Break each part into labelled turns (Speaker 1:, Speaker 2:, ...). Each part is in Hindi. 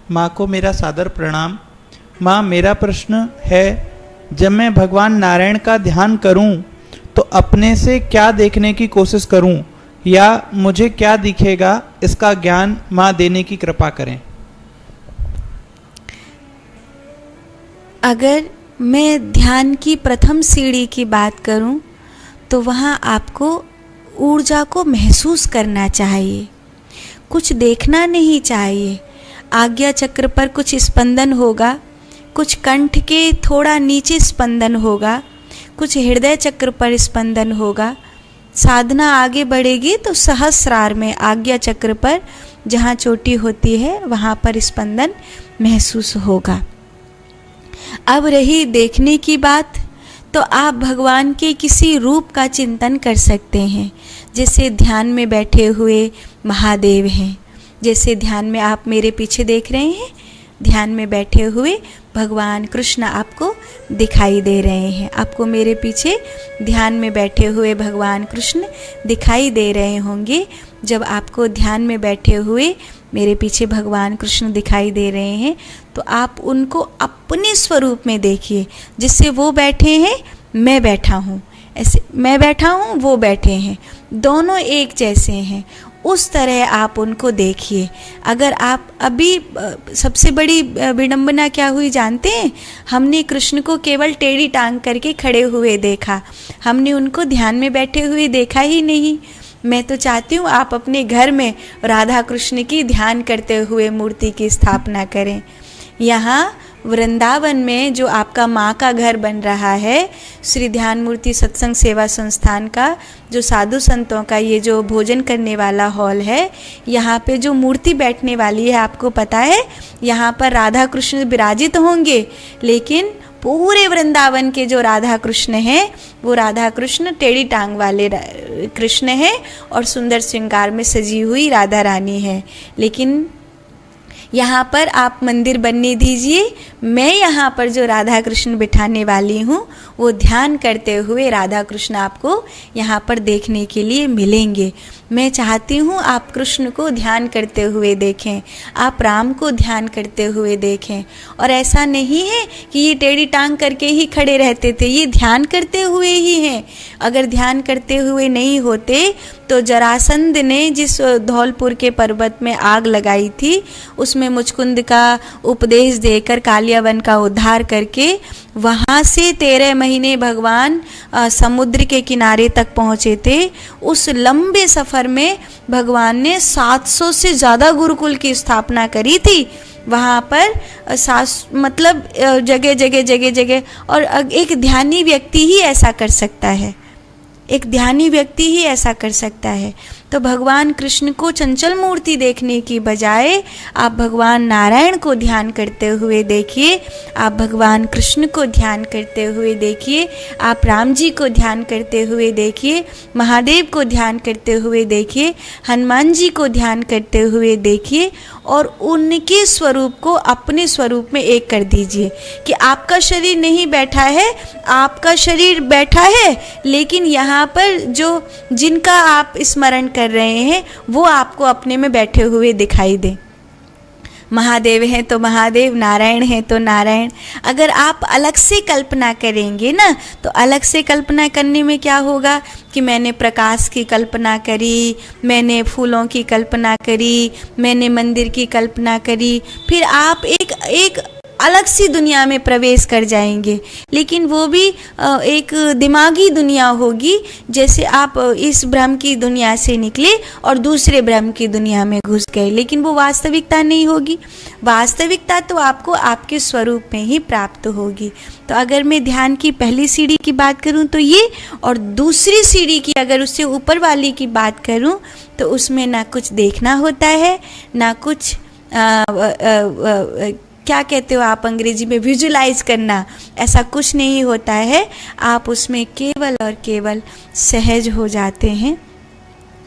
Speaker 1: माँ को मेरा सादर प्रणाम। माँ, मेरा प्रश्न है, जब मैं भगवान नारायण का ध्यान करूं तो अपने से क्या देखने की कोशिश करूं या मुझे क्या दिखेगा, इसका ज्ञान माँ देने की कृपा करें।
Speaker 2: अगर मैं ध्यान की प्रथम सीढ़ी की बात करूं तो वहाँ आपको ऊर्जा को महसूस करना चाहिए, कुछ देखना नहीं चाहिए। आज्ञा चक्र पर कुछ स्पंदन होगा, कुछ कंठ के थोड़ा नीचे स्पंदन होगा, कुछ हृदय चक्र पर स्पंदन होगा। साधना आगे बढ़ेगी तो सहस्रार में आज्ञा चक्र पर जहाँ चोटी होती है वहाँ पर स्पंदन महसूस होगा। अब रही देखने की बात, तो आप भगवान के किसी रूप का चिंतन कर सकते हैं। जैसे ध्यान में बैठे हुए महादेव हैं, जैसे ध्यान में आप मेरे पीछे देख रहे हैं, ध्यान में बैठे हुए भगवान कृष्ण आपको दिखाई दे रहे हैं। आपको मेरे पीछे ध्यान में बैठे हुए भगवान कृष्ण दिखाई दे रहे होंगे। जब आपको ध्यान में बैठे हुए मेरे पीछे भगवान कृष्ण दिखाई दे रहे हैं तो आप उनको अपने स्वरूप में देखिए। जिससे वो बैठे हैं, मैं बैठा हूँ, ऐसे मैं बैठा हूँ, वो बैठे हैं, दोनों एक जैसे हैं, उस तरह आप उनको देखिए। अगर आप अभी सबसे बड़ी विडंबना क्या हुई जानते हैं? हमने कृष्ण को केवल टेढ़ी टांग करके खड़े हुए देखा, हमने उनको ध्यान में बैठे हुए देखा ही नहीं। मैं तो चाहती हूँ आप अपने घर में राधा कृष्ण की ध्यान करते हुए मूर्ति की स्थापना करें। यहाँ वृंदावन में जो आपका माँ का घर बन रहा है, श्री ध्यान मूर्ति सत्संग सेवा संस्थान का जो साधु संतों का ये जो भोजन करने वाला हॉल है, यहाँ पे जो मूर्ति बैठने वाली है, आपको पता है यहाँ पर राधा कृष्ण विराजित होंगे, लेकिन पूरे वृंदावन के जो राधा कृष्ण हैं वो राधा कृष्ण टेढ़ी टांग वाले कृष्ण हैं और सुंदर श्रृंगार में सजी हुई राधा रानी है। लेकिन यहाँ पर आप मंदिर बनने दीजिए, मैं यहाँ पर जो राधा कृष्ण बिठाने वाली हूँ वो ध्यान करते हुए राधा कृष्ण आपको यहाँ पर देखने के लिए मिलेंगे। मैं चाहती हूँ आप कृष्ण को ध्यान करते हुए देखें, आप राम को ध्यान करते हुए देखें। और ऐसा नहीं है कि ये टेढ़ी टांग करके ही खड़े रहते थे, ये ध्यान करते हुए ही हैं। अगर ध्यान करते हुए नहीं होते तो जरासंध ने जिस धौलपुर के पर्वत में आग लगाई थी, उसमें मुचकुंद का उपदेश देकर कालियावन का उद्धार करके वहाँ से 13 महीने भगवान समुद्र के किनारे तक पहुँचे थे। उस लंबे सफ़र में भगवान ने 700 से ज़्यादा गुरुकुल की स्थापना करी थी। वहाँ पर मतलब जगह जगह और एक ध्यानी व्यक्ति ही ऐसा कर सकता है, एक ध्यानी व्यक्ति ही ऐसा कर सकता है। तो भगवान कृष्ण को चंचल मूर्ति देखने की बजाय आप भगवान नारायण को ध्यान करते हुए देखिए, आप भगवान कृष्ण को ध्यान करते हुए देखिए, आप राम जी को ध्यान करते हुए देखिए, महादेव को ध्यान करते हुए देखिए, हनुमान जी को ध्यान करते हुए देखिए और उनके स्वरूप को अपने स्वरूप में एक कर दीजिए कि आपका शरीर नहीं बैठा है, आपका शरीर बैठा है, लेकिन यहाँ पर जो जिनका आप स्मरण कर रहे हैं वो आपको अपने में बैठे हुए दिखाई दे। महादेव हैं तो महादेव, नारायण हैं तो नारायण। अगर आप अलग से कल्पना करेंगे ना, तो अलग से कल्पना करने में क्या होगा कि मैंने प्रकाश की कल्पना करी, मैंने फूलों की कल्पना करी, मैंने मंदिर की कल्पना करी, फिर आप एक अलग सी दुनिया में प्रवेश कर जाएंगे। लेकिन वो भी एक दिमागी दुनिया होगी, जैसे आप इस ब्रह्म की दुनिया से निकले और दूसरे ब्रह्म की दुनिया में घुस गए, लेकिन वो वास्तविकता नहीं होगी। वास्तविकता तो आपको आपके स्वरूप में ही प्राप्त होगी। तो अगर मैं ध्यान की पहली सीढ़ी की बात करूं तो ये, और दूसरी सीढ़ी की अगर उससे ऊपर वाली की बात करूं तो उसमें ना कुछ देखना होता है, ना कुछ क्या कहते हो आप अंग्रेजी में, विजुलाइज करना, ऐसा कुछ नहीं होता है। आप उसमें केवल और केवल सहज हो जाते हैं।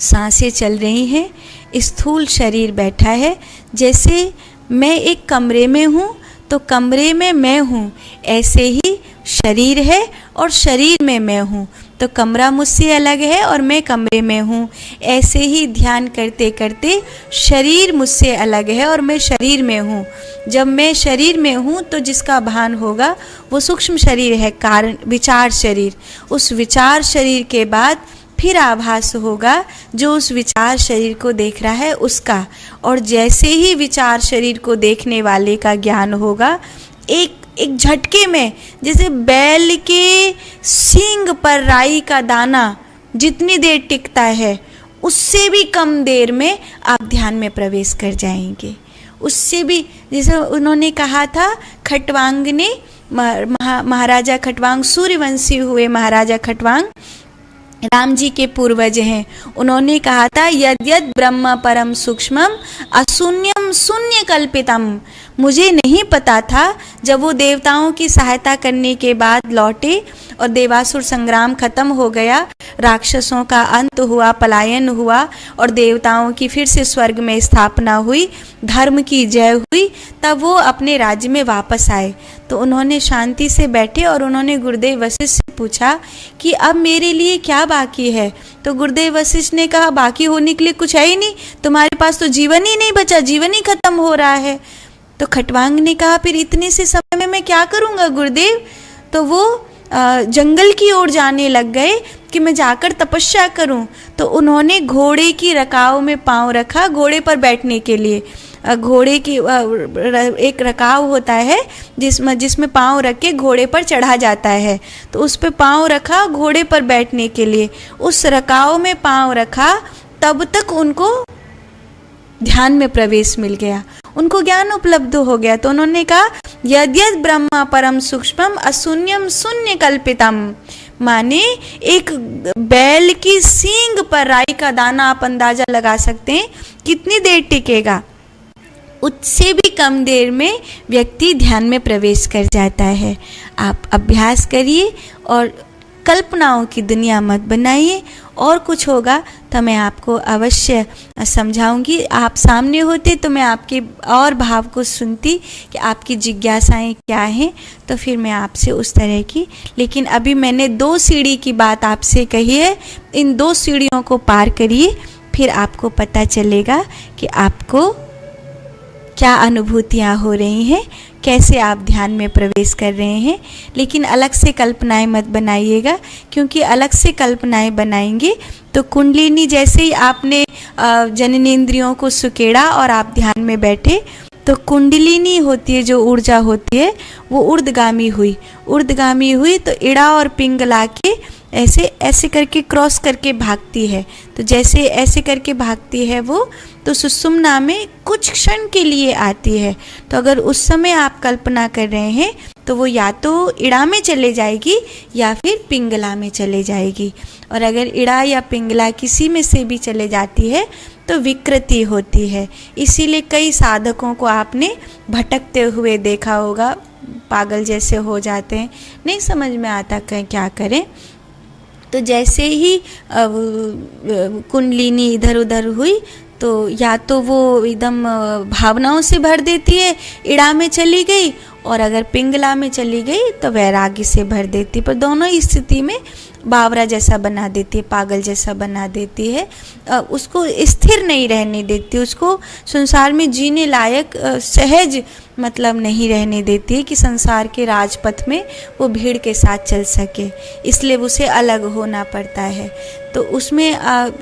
Speaker 2: सांसें चल रही हैं, स्थूल शरीर बैठा है। जैसे मैं एक कमरे में हूँ तो कमरे में मैं हूँ, ऐसे ही शरीर है और शरीर में मैं हूँ। तो कमरा मुझसे अलग है और मैं कमरे में हूँ। ऐसे ही ध्यान करते करते शरीर मुझसे अलग है और मैं शरीर में हूँ। जब मैं शरीर में हूँ तो जिसका भान होगा वो सूक्ष्म शरीर है, कारण विचार शरीर। उस विचार शरीर के बाद फिर आभास होगा जो उस विचार शरीर को देख रहा है उसका। और जैसे ही विचार शरीर को देखने वाले का ज्ञान होगा, एक झटके में, जैसे बैल के सींग पर राई का दाना जितनी देर टिकता है उससे भी कम देर में आप ध्यान में प्रवेश कर जाएंगे। उससे भी, जैसे उन्होंने कहा था, खटवांग ने, महाराजा खटवांग सूर्यवंशी हुए महाराजा खटवांग राम जी के पूर्वज हैं। उन्होंने कहा था, यद यद ब्रह्म परम सूक्ष्मम अशून्यम शून्य कल्पितम। मुझे नहीं पता था, जब वो देवताओं की सहायता करने के बाद लौटे और देवासुर संग्राम खत्म हो गया, राक्षसों का अंत हुआ, पलायन हुआ और देवताओं की फिर से स्वर्ग में स्थापना हुई, धर्म की जय हुई, तब वो अपने राज्य में वापस आए। तो उन्होंने शांति से बैठे और उन्होंने गुरुदेव वशिष्ठ से पूछा कि अब मेरे लिए क्या बाकी है। तो गुरुदेव वशिष्ठ ने कहा, बाकी होने के लिए कुछ है ही नहीं, तुम्हारे पास तो जीवन ही नहीं बचा, जीवन ही खत्म हो रहा है। तो खटवांग ने कहा, फिर इतने से समय में मैं क्या करूँगा गुरुदेव। तो वो जंगल की ओर जाने लग गए कि मैं जाकर तपस्या करूं। तो उन्होंने घोड़े की रकाव में पांव रखा, घोड़े पर बैठने के लिए। घोड़े की एक रकाव होता है जिसमें पांव रख के घोड़े पर चढ़ा जाता है, तो उस पे पांव रखा घोड़े पर बैठने के लिए। उस रकाव में पांव रखा, तब तक उनको ध्यान में प्रवेश मिल गया, उनको ज्ञान उपलब्ध हो गया। तो उन्होंने कहा, यद्यद ब्रह्म परम सूक्ष्मम अशून्यम शून्य कल्पितम। माने एक बैल की सींग पर राई का दाना आप अंदाजा लगा सकते हैं कितनी देर टिकेगा, उससे भी कम देर में व्यक्ति ध्यान में प्रवेश कर जाता है। आप अभ्यास करिए और कल्पनाओं की दुनिया मत बनाइए। और कुछ होगा तो मैं आपको अवश्य समझाऊंगी। आप सामने होते तो मैं आपके और भाव को सुनती कि आपकी जिज्ञासाएं क्या हैं, तो फिर मैं आपसे उस तरह की। लेकिन अभी मैंने 2 सीढ़ी की बात आपसे कही है, इन 2 सीढ़ियों को पार करिए, फिर आपको पता चलेगा कि आपको क्या अनुभूतियाँ हो रही हैं, कैसे आप ध्यान में प्रवेश कर रहे हैं। लेकिन अलग से कल्पनाएं मत बनाइएगा, क्योंकि अलग से कल्पनाएं बनाएंगे तो कुंडलिनी, जैसे ही आपने जननेंद्रियों को सुकेड़ा और आप ध्यान में बैठे, तो कुंडलिनी होती है, जो ऊर्जा होती है, वो ऊर्ध्वगामी हुई तो इड़ा और पिंगला के ऐसे ऐसे करके क्रॉस करके भागती है। तो जैसे ऐसे करके भागती है वो, तो सुषुम्ना में कुछ क्षण के लिए आती है। तो अगर उस समय आप कल्पना कर रहे हैं तो वो या तो इड़ा में चले जाएगी या फिर पिंगला में चले जाएगी। और अगर इड़ा या पिंगला किसी में से भी चले जाती है तो विकृति होती है। इसीलिए कई साधकों को आपने भटकते हुए देखा होगा, पागल जैसे हो जाते हैं, नहीं समझ में आता कहीं क्या करें। तो जैसे ही कुंडलिनी इधर उधर हुई तो या तो वो एकदम भावनाओं से भर देती है, इड़ा में चली गई, और अगर पिंगला में चली गई तो वैराग्य से भर देती। पर दोनों स्थिति में बावरा जैसा बना देती है, पागल जैसा बना देती है, उसको स्थिर नहीं रहने देती, उसको संसार में जीने लायक सहज मतलब नहीं रहने देती है कि संसार के राजपथ में वो भीड़ के साथ चल सके। इसलिए उसे अलग होना पड़ता है। तो उसमें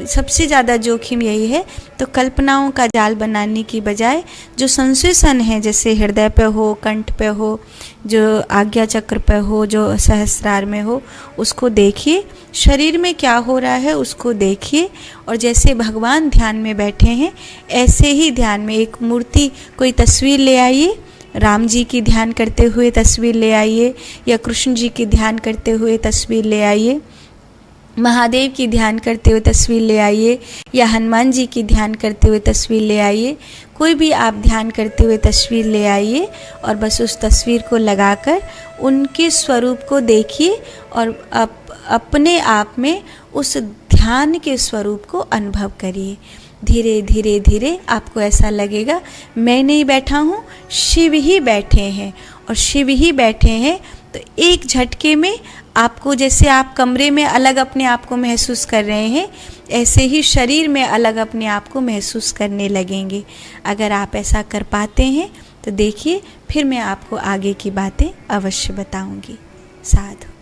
Speaker 2: सबसे ज़्यादा जोखिम यही है। तो कल्पनाओं का जाल बनाने की बजाय जो संश्लेषण है, जैसे हृदय पे हो, कंठ पे हो, जो आज्ञा चक्र पे हो, जो सहस्रार में हो, उसको देखिए। शरीर में क्या हो रहा है उसको देखिए। और जैसे भगवान ध्यान में बैठे हैं, ऐसे ही ध्यान में एक मूर्ति, कोई तस्वीर ले आइए, राम जी की ध्यान करते हुए तस्वीर ले आइए, या कृष्ण जी की ध्यान करते हुए तस्वीर ले आइए, महादेव की ध्यान करते हुए तस्वीर ले आइए, या हनुमान जी की ध्यान करते हुए तस्वीर ले आइए। कोई भी आप ध्यान करते हुए तस्वीर ले आइए और बस उस तस्वीर को लगाकर उनके स्वरूप को देखिए और अपने आप में उस ध्यान के स्वरूप को अनुभव करिए। धीरे धीरे धीरे आपको ऐसा लगेगा मैं नहीं बैठा हूँ, शिव ही बैठे हैं। और शिव ही बैठे हैं तो एक झटके में आपको जैसे आप कमरे में अलग अपने आप को महसूस कर रहे हैं, ऐसे ही शरीर में अलग अपने आप को महसूस करने लगेंगे। अगर आप ऐसा कर पाते हैं तो देखिए, फिर मैं आपको आगे की बातें अवश्य बताऊंगी। साधु।